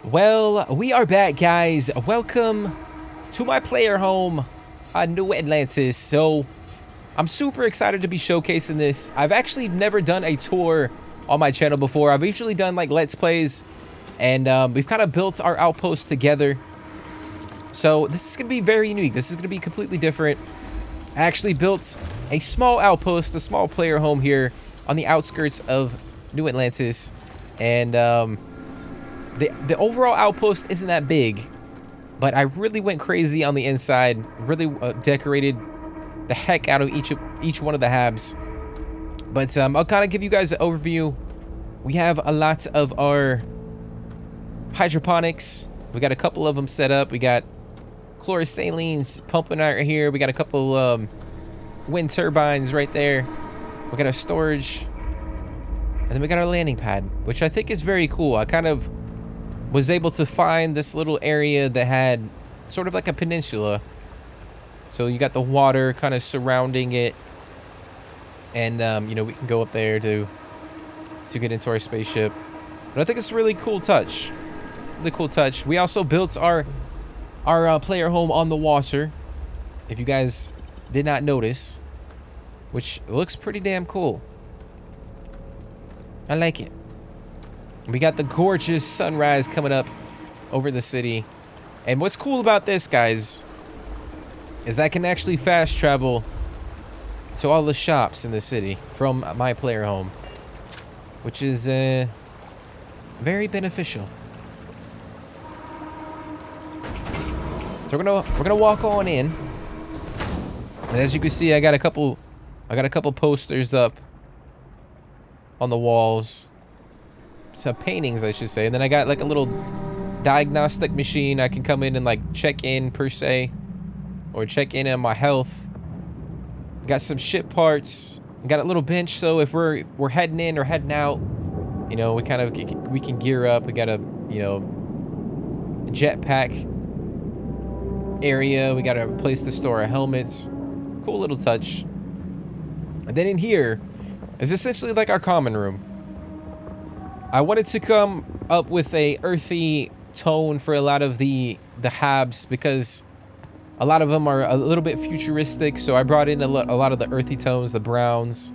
Well, we are back, guys. Welcome to my player home on New Atlantis. So, I'm super excited to be showcasing this. I've actually never done a tour on my channel before. I've usually done like Let's Plays, and we've kind of built our outpost together. So, this is going to be very unique. This is going to be completely different. I actually built a small outpost, a small player home here on the outskirts of New Atlantis. And, the overall outpost isn't that big, but I really went crazy on the inside, really decorated the heck out of each one of the habs. But I'll kind of give you guys an overview. We have a lot of our hydroponics. We got a couple of them set up. We got chlorosalines pumping out right here. We got a couple wind turbines right there. We got our storage. And then we got our landing pad, which I think is very cool. I kind of was able to find this little area that had sort of like a peninsula. So you got the water kind of surrounding it. And, you know, we can go up there to get into our spaceship. But I think it's a really cool touch. Really cool touch. We also built our player home on the water, if you guys did not notice, which looks pretty damn cool. I like it. We got the gorgeous sunrise coming up over the city. And what's cool about this, guys, is I can actually fast travel to all the shops in the city from my player home, which is very beneficial. So we're gonna walk on in. And as you can see, I got a couple posters up on the walls. Some paintings, I should say. And then I got like a little diagnostic machine. I can come in and like check in per se, or check in on my health. Got some ship parts. Got a little bench, so if we're heading in or heading out, you know, we can gear up. We got a, you know, jetpack area. We got a place to store our helmets. Cool little touch. And then in here is essentially like our common room. I wanted to come up with a earthy tone for a lot of the habs, because a lot of them are a little bit futuristic. So I brought in a lot of the earthy tones, the browns,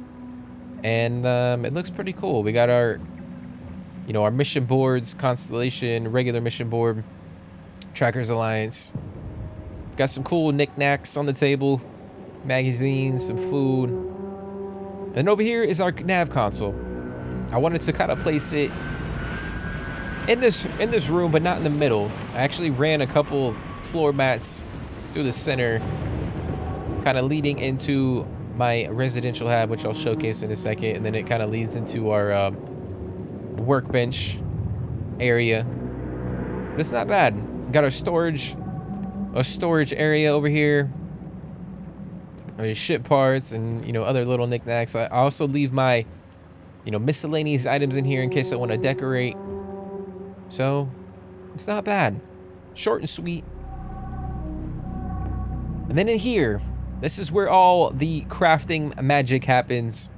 and it looks pretty cool. We got our, you know, our mission boards, Constellation, regular mission board, Trackers Alliance. Got some cool knickknacks on the table, magazines, some food. And over here is our nav console. I wanted to kind of place it in this room, but not in the middle. I actually ran a couple floor mats through the center, kind of leading into my residential hab, which I'll showcase in a second, and then it kind of leads into our workbench area. But it's not bad. Got our storage area over here. I mean, ship parts and, you know, other little knickknacks. I also leave my, you know, miscellaneous items in here in case I want to decorate. So it's not bad. Short and sweet. And then in here, this is where all the crafting magic happens.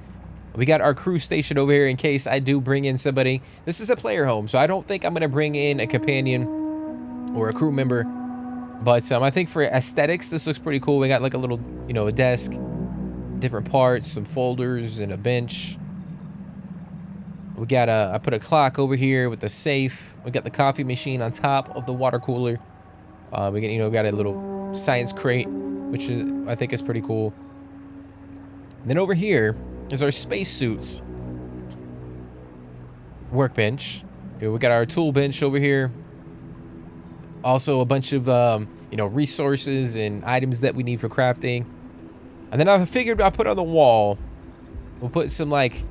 We got our crew station over here in case I do bring in somebody. This is a player home, so I don't think I'm going to bring in a companion or a crew member. But I think for aesthetics, this looks pretty cool. We got like a little, you know, a desk, different parts, some folders, and a bench. We got I put a clock over here with the safe. We got the coffee machine on top of the water cooler. We get, you know, got a little science crate, which is, I think, is pretty cool. And then over here is our spacesuits workbench. You know, we got our tool bench over here. Also a bunch of you know, resources and items that we need for crafting. And then I figured I'll put on the wall, we'll put some like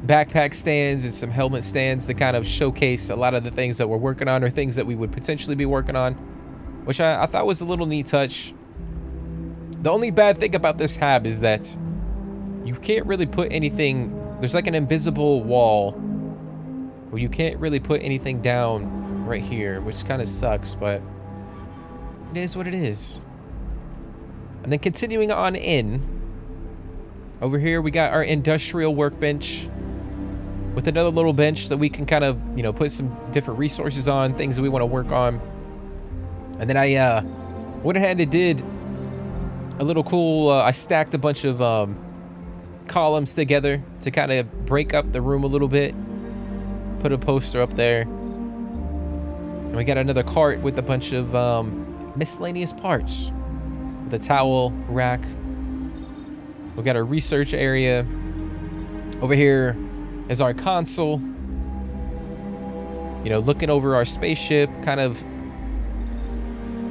backpack stands and some helmet stands to kind of showcase a lot of the things that we're working on, or things that we would potentially be working on, which I thought was a little neat touch. The only bad thing about this hab is that you can't really put anything. There's like an invisible wall where you can't really put anything down right here, which kind of sucks, but it is what it is. And then continuing on in, over here we got our industrial workbench. with another little bench that we can kind of, you know, put some different resources on, things that we want to work on. And then I went ahead and did a little cool, I stacked a bunch of columns together to kind of break up the room a little bit. Put a poster up there. And we got another cart with a bunch of miscellaneous parts. The towel rack. We got a research area. Over here is our console. You know, looking over our spaceship, kind of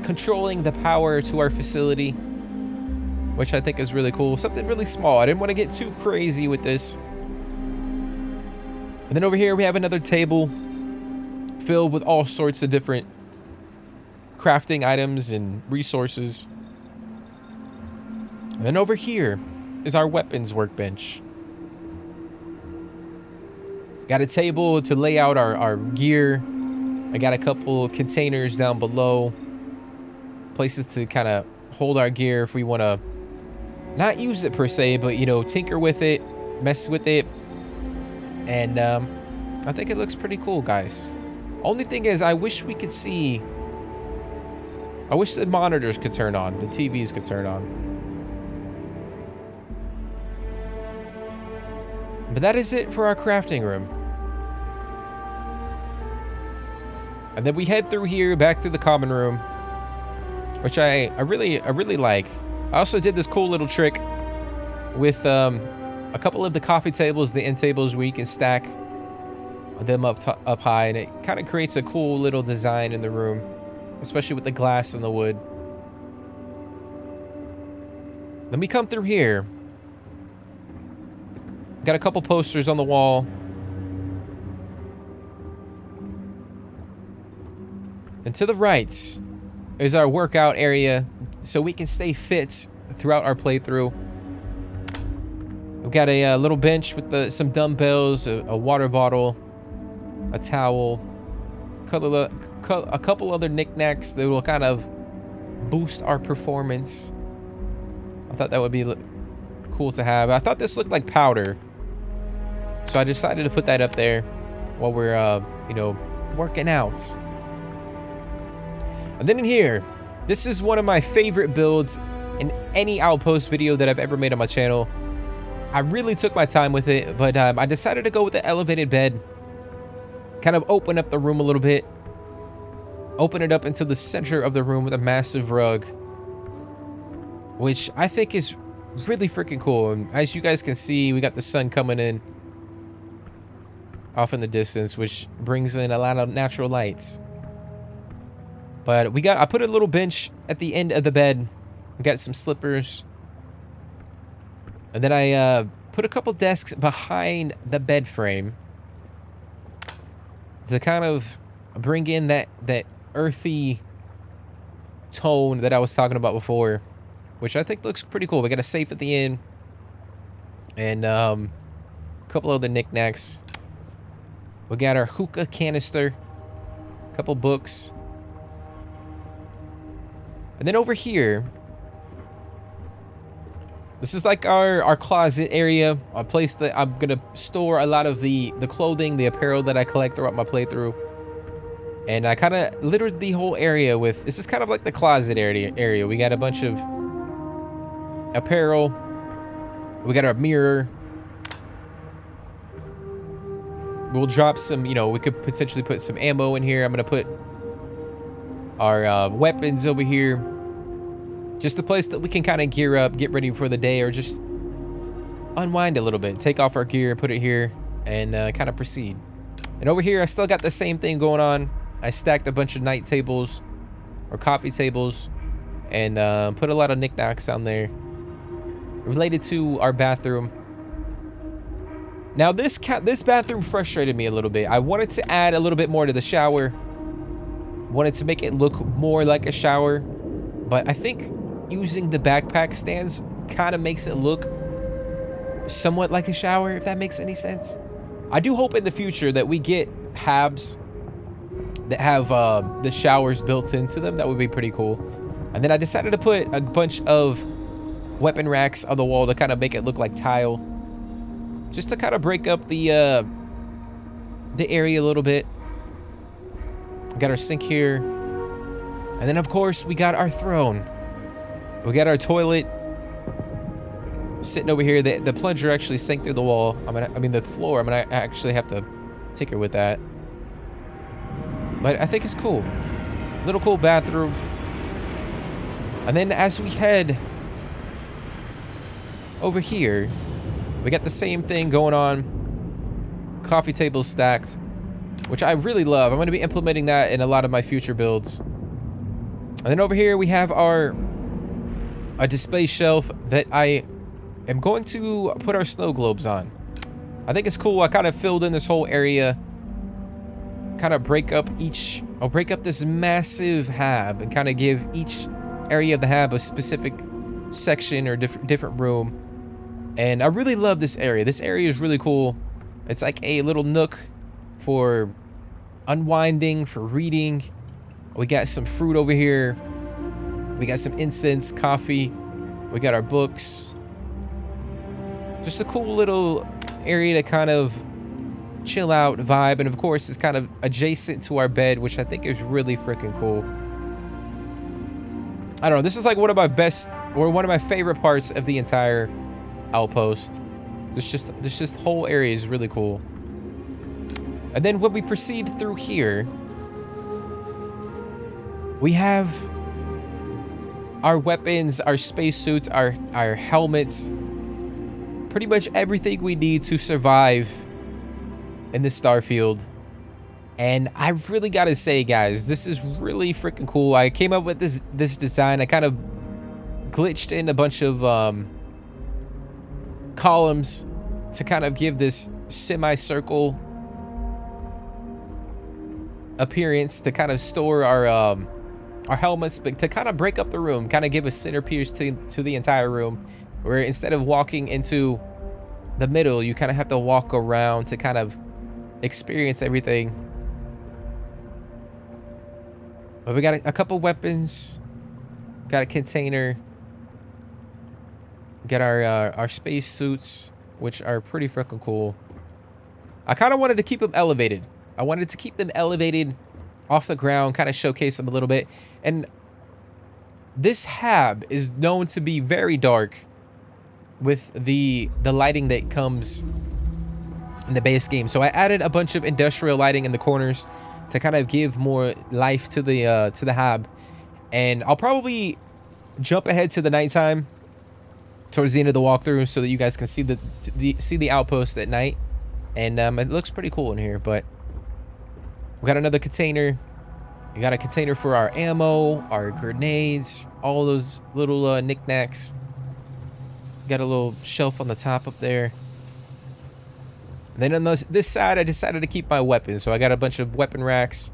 controlling the power to our facility, which I think is really cool. Something really small. I didn't want to get too crazy with this. And then over here we have another table filled with all sorts of different crafting items and resources. And then over here is our weapons workbench. Got a table to lay out our gear. I got a couple containers down below. Places to kind of hold our gear if we want to not use it per se, but, you know, tinker with it, mess with it. And I think it looks pretty cool, guys. Only thing is, I wish we could see... I wish the monitors could turn on, the TVs could turn on. But that is it for our crafting room. And then we head through here, back through the common room, which I really like. I also did this cool little trick with a couple of the coffee tables, the end tables, where you can stack them up high, and it kind of creates a cool little design in the room, especially with the glass and the wood. Then we come through here. Got a couple posters on the wall. And to the right is our workout area, so we can stay fit throughout our playthrough. We've got a little bench with some dumbbells, a water bottle, a towel, a couple other knickknacks that will kind of boost our performance. I thought that would be cool to have. I thought this looked like powder, so I decided to put that up there while we're, you know, working out. And then in here, this is one of my favorite builds in any Outpost video that I've ever made on my channel. I really took my time with it, but I decided to go with the elevated bed. Kind of open up the room a little bit. Open it up into the center of the room with a massive rug, which I think is really freaking cool. And as you guys can see, we got the sun coming in off in the distance, which brings in a lot of natural lights. But I put a little bench at the end of the bed. We got some slippers. And then I put a couple desks behind the bed frame to kind of bring in that earthy tone that I was talking about before, which I think looks pretty cool. We got a safe at the end, and a couple other knickknacks. We got our hookah canister, a couple books. And then over here, this is like our closet area, a place that I'm gonna store a lot of the clothing, the apparel that I collect throughout my playthrough. And I kind of littered the whole area with, this is kind of like the closet area. We got a bunch of apparel. We got our mirror. We'll drop some, you know, we could potentially put some ammo in here. I'm gonna put our weapons over here. Just a place that we can kind of gear up, get ready for the day, or just unwind a little bit. Take off our gear, put it here, and kind of proceed. And over here, I still got the same thing going on. I stacked a bunch of night tables or coffee tables and put a lot of knickknacks on there related to our bathroom. Now, this bathroom frustrated me a little bit. I wanted to add a little bit more to the shower. Wanted to make it look more like a shower, but I think using the backpack stands kind of makes it look somewhat like a shower, if that makes any sense. I do hope in the future that we get habs that have the showers built into them. That would be pretty cool. And then I decided to put a bunch of weapon racks on the wall to kind of make it look like tile, just to kind of break up the the area a little bit. We got our sink here. And then, of course, we got our throne. We got our toilet sitting over here. The plunger actually sank through the wall. I mean, the floor. I'm gonna actually have to tinker with that. But I think it's cool. Little cool bathroom. And then as we head over here, we got the same thing going on. Coffee table stacked, which I really love. I'm going to be implementing that in a lot of my future builds. And then over here we have a display shelf that I am going to put our snow globes on. I think it's cool. I kind of filled in this whole area. Kind of I'll break up this massive hab and kind of give each area of the hab a specific section or different room. And I really love this area. This area is really cool. It's like a little nook for unwinding, for reading. We got some fruit over here. We got some incense, coffee. We got our books. Just a cool little area to kind of chill out, vibe. And of course, it's kind of adjacent to our bed, which I think is really freaking cool. I don't know. This is like one of my favorite parts of the entire Outpost. This whole area is really cool. And then when we proceed through here, we have our weapons, our spacesuits, our helmets, pretty much everything we need to survive in this Starfield. And I really gotta say, guys, this is really freaking cool. I came up with this design. I kind of glitched in a bunch of columns to kind of give this semicircle appearance to kind of store our helmets, but to kind of break up the room, kind of give a centerpiece to the entire room, where instead of walking into the middle, you kind of have to walk around to kind of experience everything. But we got a couple weapons, got a container, got our space suits, which are pretty freaking cool. I kind of wanted to keep them elevated. I wanted to keep them elevated off the ground, kind of showcase them a little bit. And this hab is known to be very dark with the lighting that comes in the base game. So I added a bunch of industrial lighting in the corners to kind of give more life to the hab. And I'll probably jump ahead to the nighttime towards the end of the walkthrough so that you guys can see the outpost at night. And it looks pretty cool in here. But we got another container. We got a container for our ammo, our grenades, all those little knickknacks. Got a little shelf on the top up there. And then on this side, I decided to keep my weapons. So I got a bunch of weapon racks,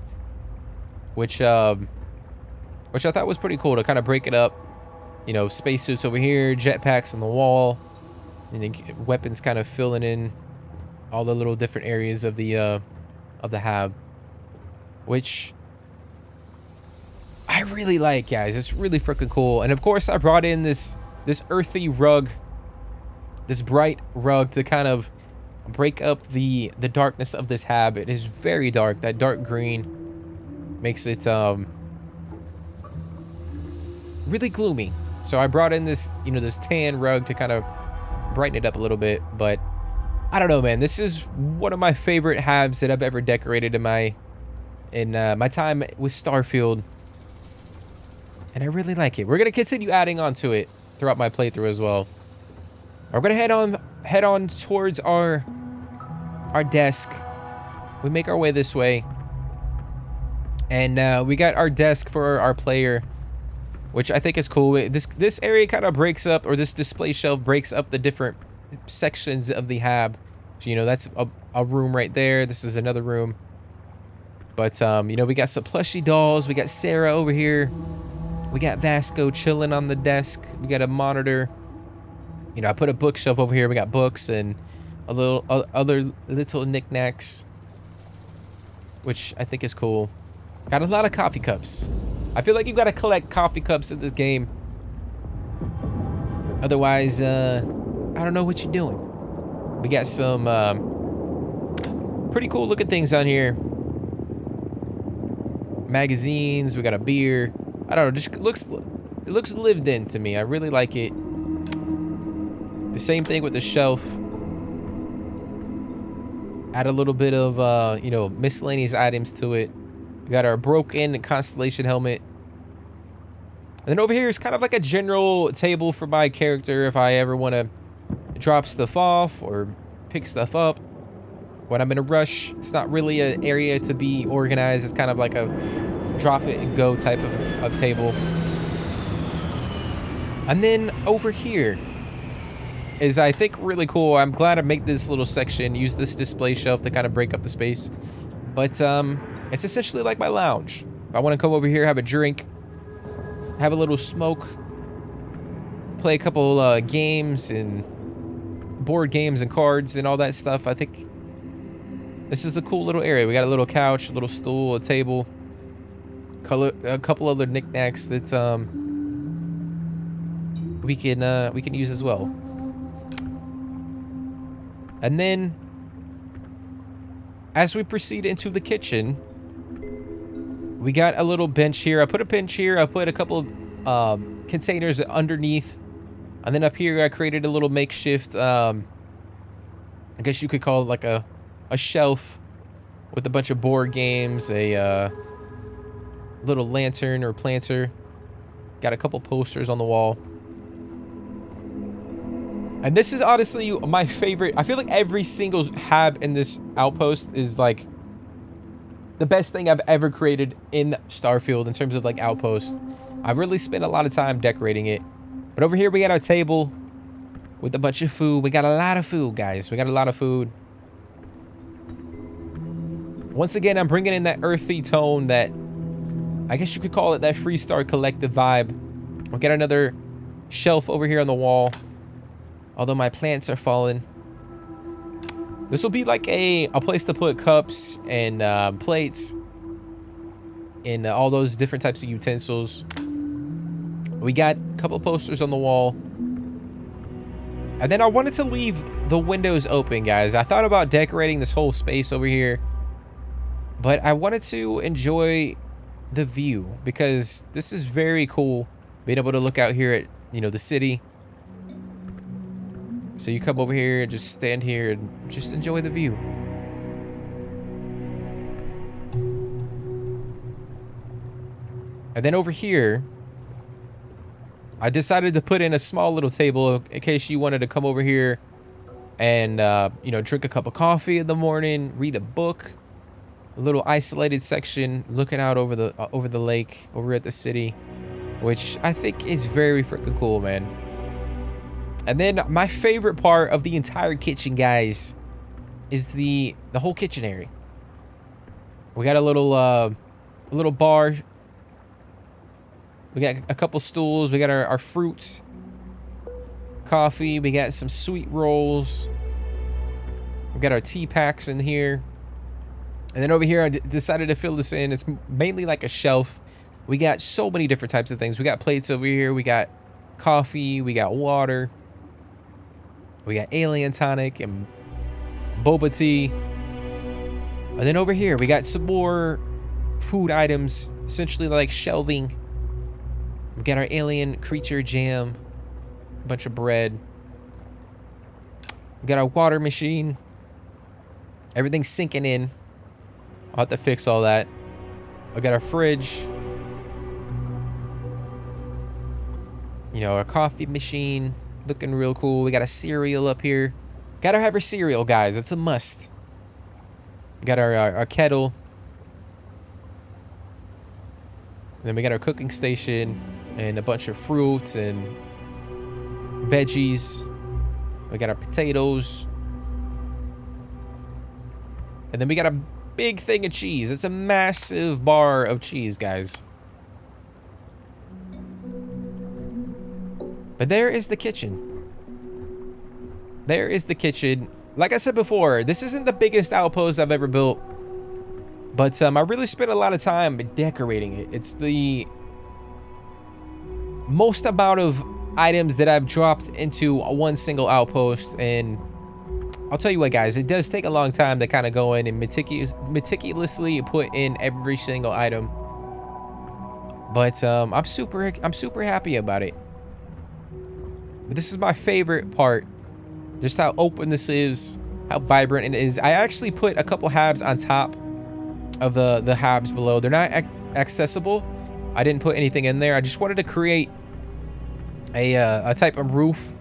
which I thought was pretty cool to kind of break it up. You know, spacesuits over here, jetpacks on the wall, and then weapons kind of filling in all the little different areas of the hab, which I really like, guys. It's really freaking cool. And of course, I brought in this earthy rug, this bright rug to kind of break up the darkness of this hab. It is very dark. That dark green makes it really gloomy. So I brought in this, you know, this tan rug to kind of brighten it up a little bit. But I don't know, man. This is one of my favorite habs that I've ever decorated in my time with Starfield, and I really like it. We're gonna continue adding on to it throughout my playthrough as well. We're gonna head on towards our desk. We make our way this way, and we got our desk for our player, which I think is cool. This area kind of breaks up, or this display shelf breaks up the different sections of the hab. So, you know, that's a room right there. This is another room. But, you know, we got some plushie dolls. We got Sarah over here. We got Vasco chilling on the desk. We got a monitor. You know, I put a bookshelf over here. We got books and other little knickknacks, which I think is cool. Got a lot of coffee cups. I feel like you've got to collect coffee cups in this game. Otherwise, I don't know what you're doing. We got some Pretty cool looking things on here. Magazines, we got a beer. I don't know, just it looks lived in to me. I really like it. The same thing with the shelf. Add a little bit of you know, miscellaneous items to it. We got our broken Constellation helmet. And then over here is kind of like a general table for my character if I ever want to drop stuff off or pick stuff up when I'm in a rush. It's not really an area to be organized. It's kind of like a drop it and go type of table. And then over here is, I think, really cool. I'm glad I made this little section, use this display shelf to kind of break up the space. But it's essentially like my lounge. If I want to come over here, have a drink, have a little smoke, play a couple games and board games and cards and all that stuff, I think this is a cool little area. We got a little couch, a little stool, a table, a couple other knickknacks that we can use as well. And then as we proceed into the kitchen, we got a little bench here. I put a bench here. I put a couple containers underneath. And then up here, I created a little makeshift, I guess you could call it like a shelf with a bunch of board games, a little lantern or planter. Got a couple posters on the wall. And this is honestly my favorite. I feel like every single hab in this outpost is like the best thing I've ever created in Starfield in terms of like outpost. I've really spent a lot of time decorating it. But over here we got our table with a bunch of food. We got a lot of food, guys. We got a lot of food. Once again, I'm bringing in that earthy tone, that I guess you could call it that Freestar Collective vibe. We'll get another shelf over here on the wall. Although my plants are falling. This will be like a place to put cups and plates and all those different types of utensils. We got a couple of posters on the wall. And then I wanted to leave the windows open, guys. I thought about decorating this whole space over here, but I wanted to enjoy the view because this is very cool being able to look out here at, you know, the city. So you come over here and just stand here and just enjoy the view. And then over here, I decided to put in a small little table in case you wanted to come over here and, you know, drink a cup of coffee in the morning, read a book, a little isolated section looking out over the lake over at the city, which I think is very freaking cool, man. And then my favorite part of the entire kitchen, guys, is the whole kitchen area. We got a little bar. We got a couple stools. We got our fruits, coffee. We got some sweet rolls. We got our tea packs in here. And then over here, I decided to fill this in. It's mainly like a shelf. We got so many different types of things. We got plates over here. We got coffee. We got water. We got alien tonic and boba tea. And then over here, we got some more food items, essentially like shelving. We got our alien creature jam, a bunch of bread. We got our water machine. Everything's sinking in. I'll have to fix all that. We got our fridge. You know, our coffee machine. Looking real cool. We got a cereal up here. Gotta have our cereal, guys. It's a must. Got our kettle. Then we got our cooking station and a bunch of fruits and veggies. We got our potatoes. And then we got a big thing of cheese. It's a massive bar of cheese, guys. But there is the kitchen. There is the kitchen. Like I said before, this isn't the biggest outpost I've ever built. But I really spent a lot of time decorating it. It's the most amount of items that I've dropped into one single outpost in I'll tell you what, guys, it does take a long time to kind of go in and meticulously put in every single item. But I'm super happy about it. But this is my favorite part. Just how open this is, how vibrant it is. I actually put a couple habs on top of the habs below. They're not accessible. I didn't put anything in there. I just wanted to create a type of roof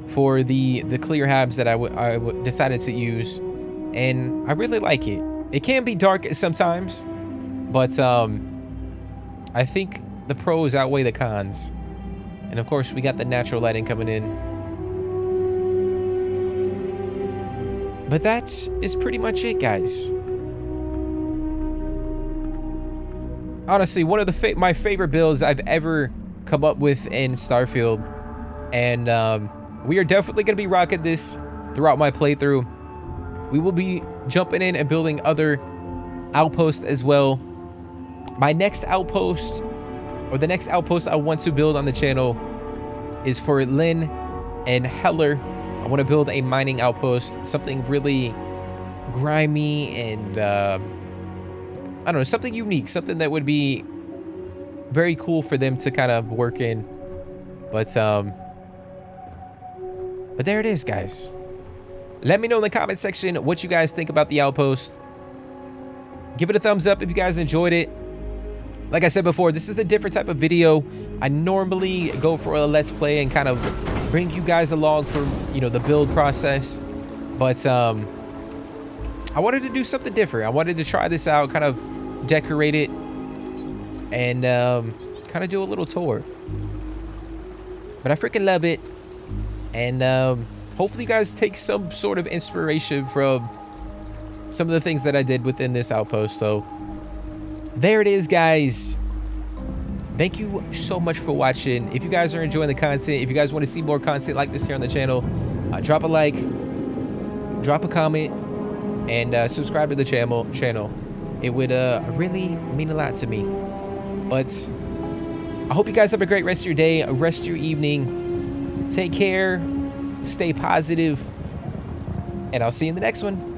for the clear habs that I decided to use, and I really like it. It can be dark sometimes, but I think the pros outweigh the cons. And of course, we got the natural lighting coming in. But that is pretty much it, guys. Honestly, one of my favorite builds I've ever come up with in Starfield, and we are definitely going to be rocking this throughout my playthrough. We will be jumping in and building other outposts as well. My next outpost, or the next outpost I want to build on the channel, is for Lynn and Heller. I want to build a mining outpost, something really grimy and I don't know, something unique, something that would be very cool for them to kind of work in. But there it is, guys. Let me know in the comment section what you guys think about the outpost. Give it a thumbs up if you guys enjoyed it. Like I said before, this is a different type of video. I normally go for a let's play and kind of bring you guys along for, you know, the build process. But I wanted to do something different. I wanted to try this out, kind of decorate it, and kind of do a little tour. But I freaking love it. And hopefully you guys take some sort of inspiration from some of the things that I did within this outpost. So there it is, guys. Thank you so much for watching. If you guys are enjoying the content, if you guys want to see more content like this here on the channel, drop a like, drop a comment, and subscribe to the channel. It would really mean a lot to me. But I hope you guys have a great rest of your day, a rest of your evening. Take care, stay positive, and I'll see you in the next one.